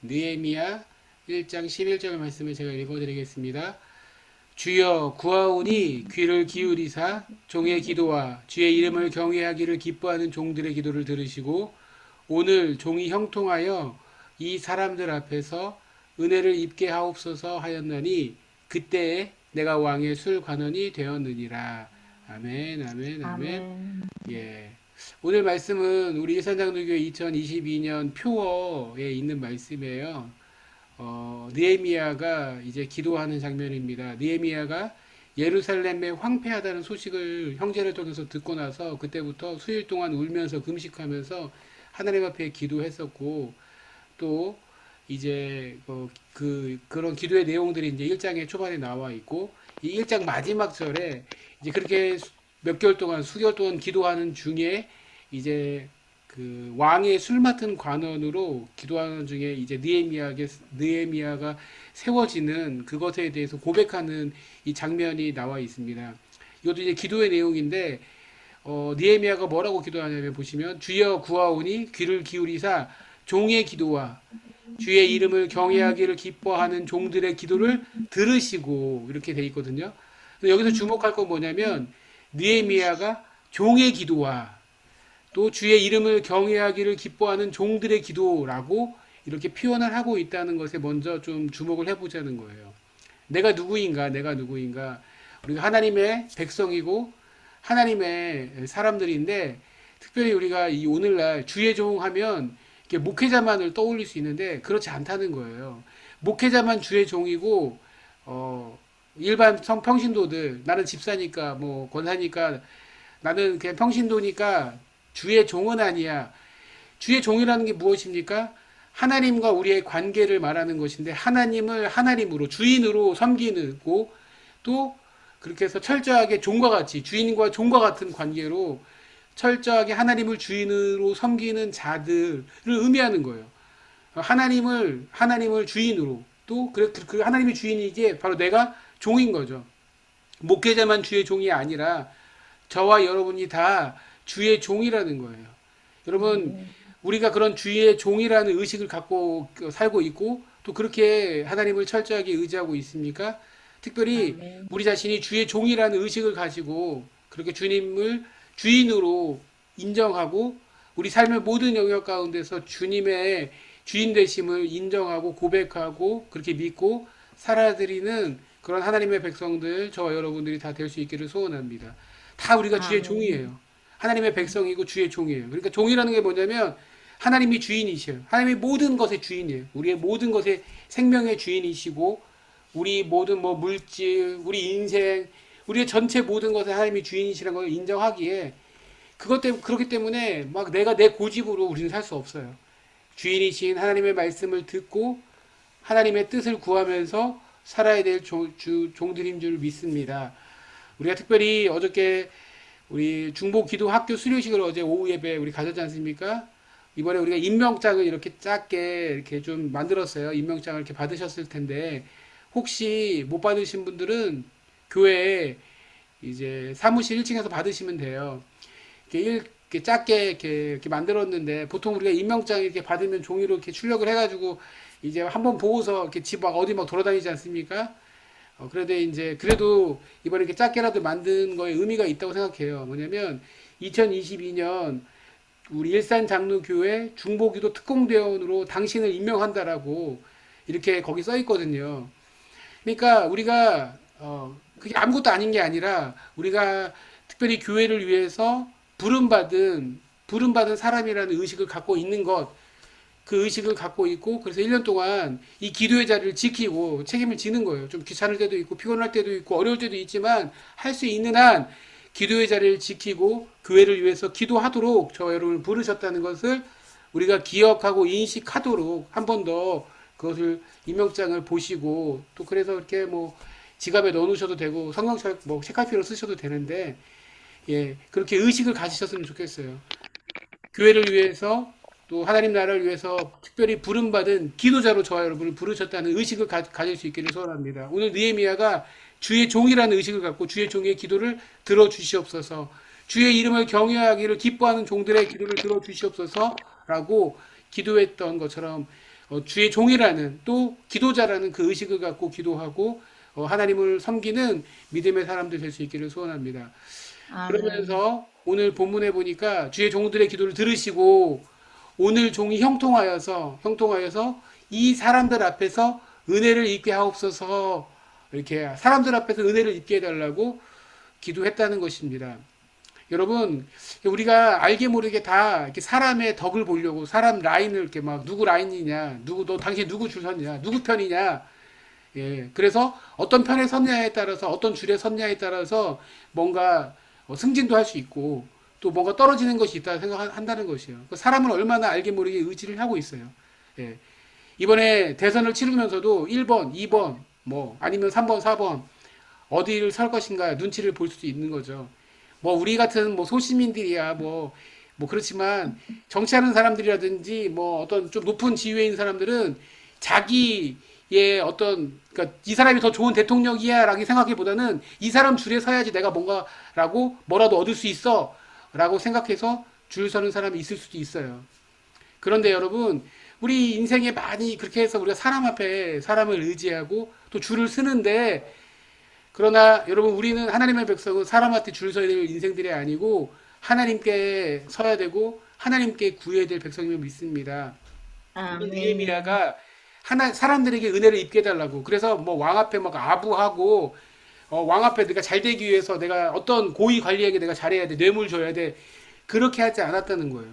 느헤미야 1장 11절 말씀을 제가 읽어드리겠습니다. 주여 구하오니 귀를 기울이사 종의 기도와 주의 이름을 경외하기를 기뻐하는 종들의 기도를 들으시고 오늘 종이 형통하여 이 사람들 앞에서 은혜를 입게 하옵소서 하였나니 그때에 내가 왕의 술관원이 되었느니라. 아멘, 아멘, 아멘. 아멘. 예. 오늘 말씀은 우리 일산장로교회 2022년 표어에 있는 말씀이에요. 느헤미야가 이제 기도하는 장면입니다. 느헤미야가 예루살렘에 황폐하다는 소식을 형제를 통해서 듣고 나서 그때부터 수일 동안 울면서 금식하면서 하나님 앞에 기도했었고 또 이제 그런 기도의 내용들이 이제 1장의 초반에 나와 있고 이 1장 마지막 절에 이제 그렇게 몇 개월 동안 수개월 동안 기도하는 중에 이제 그 왕의 술 맡은 관원으로 기도하는 중에 이제 느헤미야가 세워지는 그것에 대해서 고백하는 이 장면이 나와 있습니다. 이것도 이제 기도의 내용인데 느헤미야가 뭐라고 기도하냐면 보시면 주여 구하오니 귀를 기울이사 종의 기도와 주의 이름을 경외하기를 기뻐하는 종들의 기도를 들으시고 이렇게 돼 있거든요. 여기서 주목할 건 뭐냐면 느헤미야가 종의 기도와 또 주의 이름을 경외하기를 기뻐하는 종들의 기도라고 이렇게 표현을 하고 있다는 것에 먼저 좀 주목을 해보자는 거예요. 내가 누구인가? 내가 누구인가? 우리가 하나님의 백성이고 하나님의 사람들인데 특별히 우리가 이 오늘날 주의 종 하면 이렇게 목회자만을 떠올릴 수 있는데 그렇지 않다는 거예요. 목회자만 주의 종이고 일반 평신도들 나는 집사니까 뭐 권사니까 나는 그냥 평신도니까 주의 종은 아니야. 주의 종이라는 게 무엇입니까? 하나님과 우리의 관계를 말하는 것인데 하나님을 하나님으로 주인으로 섬기고 또 그렇게 해서 철저하게 종과 같이 주인과 종과 같은 관계로 철저하게 하나님을 주인으로 섬기는 자들을 의미하는 거예요. 하나님을 주인으로 또 그 하나님이 주인이기에 바로 내가 종인 거죠. 목회자만 주의 종이 아니라 저와 여러분이 다 주의 종이라는 거예요. 여러분, 아멘. 우리가 그런 주의 종이라는 의식을 갖고 살고 있고 또 그렇게 하나님을 철저하게 의지하고 있습니까? 특별히 아멘. 우리 자신이 주의 종이라는 의식을 가지고 그렇게 주님을 주인으로 인정하고 우리 삶의 모든 영역 가운데서 주님의 주인 되심을 인정하고 고백하고 그렇게 믿고 살아드리는 그런 하나님의 백성들 저와 여러분들이 다 될 수 있기를 소원합니다. 다 우리가 주의 아멘. 종이에요. 하나님의 백성이고 주의 종이에요. 그러니까 종이라는 게 뭐냐면 하나님이 주인이셔요. 하나님이 모든 것의 주인이에요. 우리의 모든 것의 생명의 주인이시고 우리 모든 뭐 물질, 우리 인생, 우리의 전체 모든 것에 하나님이 주인이시라는 걸 인정하기에 그렇기 때문에 막 내가 내 고집으로 우리는 살 수 없어요. 주인이신 하나님의 말씀을 듣고 하나님의 뜻을 구하면서 살아야 될 종들인 줄 믿습니다. 우리가 특별히 어저께 우리 중보 기도 학교 수료식을 어제 오후 예배 우리 가졌지 않습니까? 이번에 우리가 임명장을 이렇게 작게 이렇게 좀 만들었어요. 임명장을 이렇게 받으셨을 텐데 혹시 못 받으신 분들은 교회에 이제 사무실 1층에서 받으시면 돼요. 이렇게 작게 이렇게 만들었는데 보통 우리가 임명장 이렇게 받으면 종이로 이렇게 출력을 해가지고 이제 한번 보고서 이렇게 집 막 어디 막 돌아다니지 않습니까? 그런데 이제 그래도 이번에 이렇게 작게라도 만든 거에 의미가 있다고 생각해요. 뭐냐면 2022년 우리 일산 장로교회 중보기도 특공대원으로 당신을 임명한다라고 이렇게 거기 써 있거든요. 그러니까 우리가 그게 아무것도 아닌 게 아니라 우리가 특별히 교회를 위해서 부름받은 사람이라는 의식을 갖고 있는 것, 그 의식을 갖고 있고 그래서 1년 동안 이 기도의 자리를 지키고 책임을 지는 거예요. 좀 귀찮을 때도 있고 피곤할 때도 있고 어려울 때도 있지만 할 수 있는 한 기도의 자리를 지키고 교회를 위해서 기도하도록 저 여러분을 부르셨다는 것을 우리가 기억하고 인식하도록 한 번 더 그것을 임명장을 보시고 또 그래서 이렇게 뭐 지갑에 넣어 놓으셔도 되고 성경책 뭐 책갈피로 쓰셔도 되는데 예 그렇게 의식을 가지셨으면 좋겠어요. 교회를 위해서 또 하나님 나라를 위해서 특별히 부름받은 기도자로 저와 여러분을 부르셨다는 의식을 가질 수 있기를 소원합니다. 오늘 느헤미야가 주의 종이라는 의식을 갖고 주의 종의 기도를 들어주시옵소서. 주의 이름을 경외하기를 기뻐하는 종들의 기도를 들어주시옵소서라고 기도했던 것처럼 주의 종이라는 또 기도자라는 그 의식을 갖고 기도하고 하나님을 섬기는 믿음의 사람들 될 수 있기를 소원합니다. 아멘. 그러면서 오늘 본문에 보니까 주의 종들의 기도를 들으시고 오늘 종이 형통하여서 이 사람들 앞에서 은혜를 입게 하옵소서, 이렇게 사람들 앞에서 은혜를 입게 해달라고 기도했다는 것입니다. 여러분, 우리가 알게 모르게 다 이렇게 사람의 덕을 보려고 사람 라인을 이렇게 막 누구 라인이냐, 너 당신 누구 줄 섰냐, 누구 편이냐, 예, 그래서 어떤 편에 섰냐에 따라서 어떤 줄에 섰냐에 따라서 뭔가 승진도 할 수 있고 또 뭔가 떨어지는 것이 있다 생각한다는 것이에요. 그 사람을 얼마나 알게 모르게 의지를 하고 있어요. 예. 이번에 대선을 치르면서도 1번, 2번, 뭐 아니면 3번, 4번 어디를 설 것인가 눈치를 볼 수도 있는 거죠. 뭐 우리 같은 뭐 소시민들이야 뭐 그렇지만 정치하는 사람들이라든지 뭐 어떤 좀 높은 지위에 있는 사람들은 자기의 어떤 그러니까 이 사람이 더 좋은 대통령이야라고 생각하기보다는 이 사람 줄에 서야지 내가 뭔가라고 뭐라도 얻을 수 있어라고 생각해서 줄 서는 사람이 있을 수도 있어요. 그런데 여러분, 우리 인생에 많이 그렇게 해서 우리가 사람 앞에 사람을 의지하고 또 줄을 서는데, 그러나 여러분, 우리는 하나님의 백성은 사람한테 줄 서야 될 인생들이 아니고 하나님께 서야 되고 하나님께 구해야 될 백성임을 믿습니다. 이런 아멘. 느헤미야가 사람들에게 은혜를 입게 해달라고, 그래서 뭐 왕 앞에 막 아부하고 왕 앞에 내가 잘 되기 위해서 내가 어떤 고위 관리에게 내가 잘해야 돼, 뇌물 줘야 돼, 그렇게 하지 않았다는 거예요.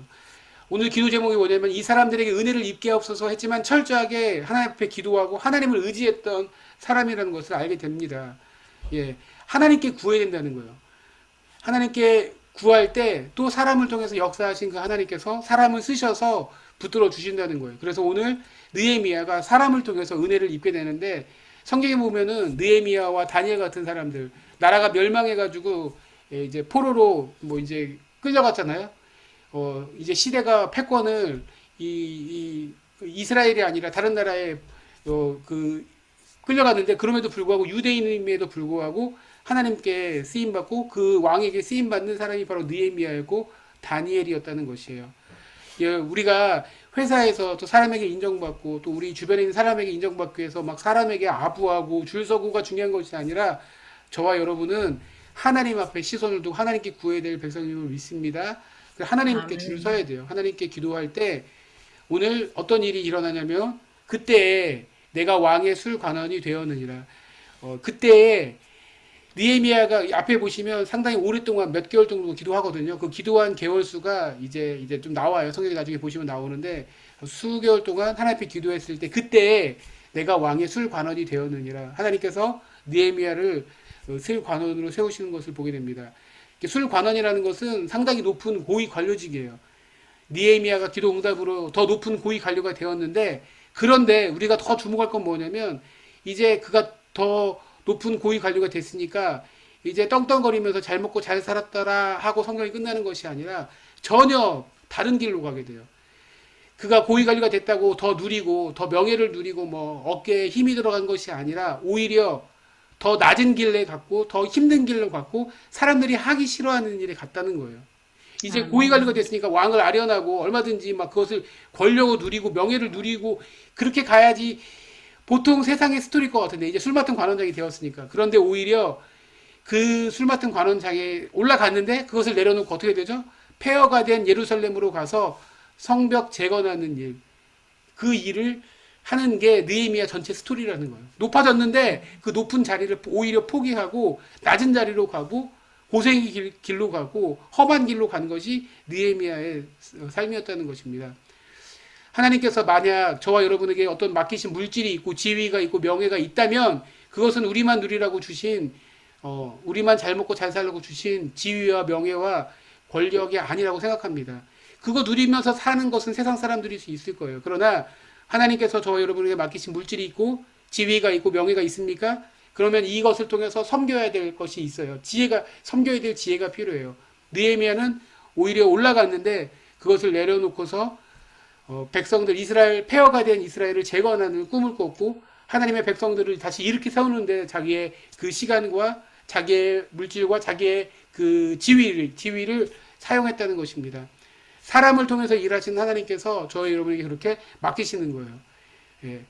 오늘 기도 제목이 뭐냐면 이 사람들에게 은혜를 입게 없어서 했지만 철저하게 하나님 앞에 기도하고 하나님을 의지했던 사람이라는 것을 알게 됩니다. 예, 하나님께 구해야 된다는 거예요. 하나님께 구할 때 또 사람을 통해서 역사하신 그 하나님께서 사람을 쓰셔서 붙들어 주신다는 거예요. 그래서 오늘 느헤미야가 사람을 통해서 은혜를 입게 되는데, 성경에 보면은 느헤미야와 다니엘 같은 사람들, 나라가 멸망해가지고 이제 포로로 뭐 이제 끌려갔잖아요. 이제 시대가 패권을 그 이스라엘이 아니라 다른 나라에 그 끌려갔는데, 그럼에도 불구하고 유대인임에도 불구하고 하나님께 쓰임 받고 그 왕에게 쓰임 받는 사람이 바로 느헤미야였고 다니엘이었다는 것이에요. 예, 우리가 회사에서 또 사람에게 인정받고 또 우리 주변에 있는 사람에게 인정받기 위해서 막 사람에게 아부하고 줄 서고가 중요한 것이 아니라 저와 여러분은 하나님 앞에 시선을 두고 하나님께 구해야 될 백성임을 믿습니다. 하나님께 줄 아멘. 서야 돼요. 하나님께 기도할 때 오늘 어떤 일이 일어나냐면, 그때에 내가 왕의 술 관원이 되었느니라. 그때에 느헤미야가 앞에 보시면 상당히 오랫동안 몇 개월 정도 기도하거든요. 그 기도한 개월 수가 이제 좀 나와요. 성경에 나중에 보시면 나오는데, 수개월 동안 하나님 앞에 기도했을 때 그때에 내가 왕의 술 관원이 되었느니라. 하나님께서 느헤미야를 술 관원으로 세우시는 것을 보게 됩니다. 술 관원이라는 것은 상당히 높은 고위 관료직이에요. 니에미아가 기도 응답으로 더 높은 고위 관료가 되었는데, 그런데 우리가 더 주목할 건 뭐냐면 이제 그가 더 높은 고위 관료가 됐으니까 이제 떵떵거리면서 잘 먹고 잘 살았더라 하고 성경이 끝나는 것이 아니라 전혀 다른 길로 가게 돼요. 그가 고위 관료가 됐다고 더 누리고 더 명예를 누리고 뭐 어깨에 힘이 들어간 것이 아니라 오히려 더 낮은 길에 갔고 더 힘든 길로 갔고 사람들이 하기 싫어하는 일에 갔다는 거예요. 이제 고위 관료가 아멘. 됐으니까 왕을 아련하고 얼마든지 막 그것을 권력을 누리고 명예를 누리고 그렇게 가야지 보통 세상의 스토리일 것 같은데, 이제 술 맡은 관원장이 되었으니까. 그런데 오히려 그 술 맡은 관원장에 올라갔는데 그것을 내려놓고 어떻게 되죠? 폐허가 된 예루살렘으로 가서 성벽 재건하는 일, 그 일을 하는 게 느헤미야 전체 스토리라는 거예요. 높아졌는데 그 높은 자리를 오히려 포기하고 낮은 자리로 가고 고생의 길로 가고 험한 길로 간 것이 느헤미야의 삶이었다는 것입니다. 하나님께서 만약 저와 여러분에게 어떤 맡기신 물질이 있고 지위가 있고 명예가 있다면 그것은 우리만 누리라고 주신, 우리만 잘 먹고 잘 살라고 주신 지위와 명예와 권력이 아니라고 생각합니다. 그거 누리면서 사는 것은 세상 사람들일 수 있을 거예요. 그러나 하나님께서 저와 여러분에게 맡기신 물질이 있고 지위가 있고 명예가 있습니까? 그러면 이것을 통해서 섬겨야 될 것이 있어요. 섬겨야 될 지혜가 필요해요. 느헤미야는 오히려 올라갔는데 그것을 내려놓고서 백성들 이스라엘 폐허가 된 이스라엘을 재건하는 꿈을 꿨고 하나님의 백성들을 다시 일으켜 세우는데 자기의 그 시간과 자기의 물질과 자기의 그 지위를 사용했다는 것입니다. 사람을 통해서 일하시는 하나님께서 저희 여러분에게 그렇게 맡기시는 거예요. 예.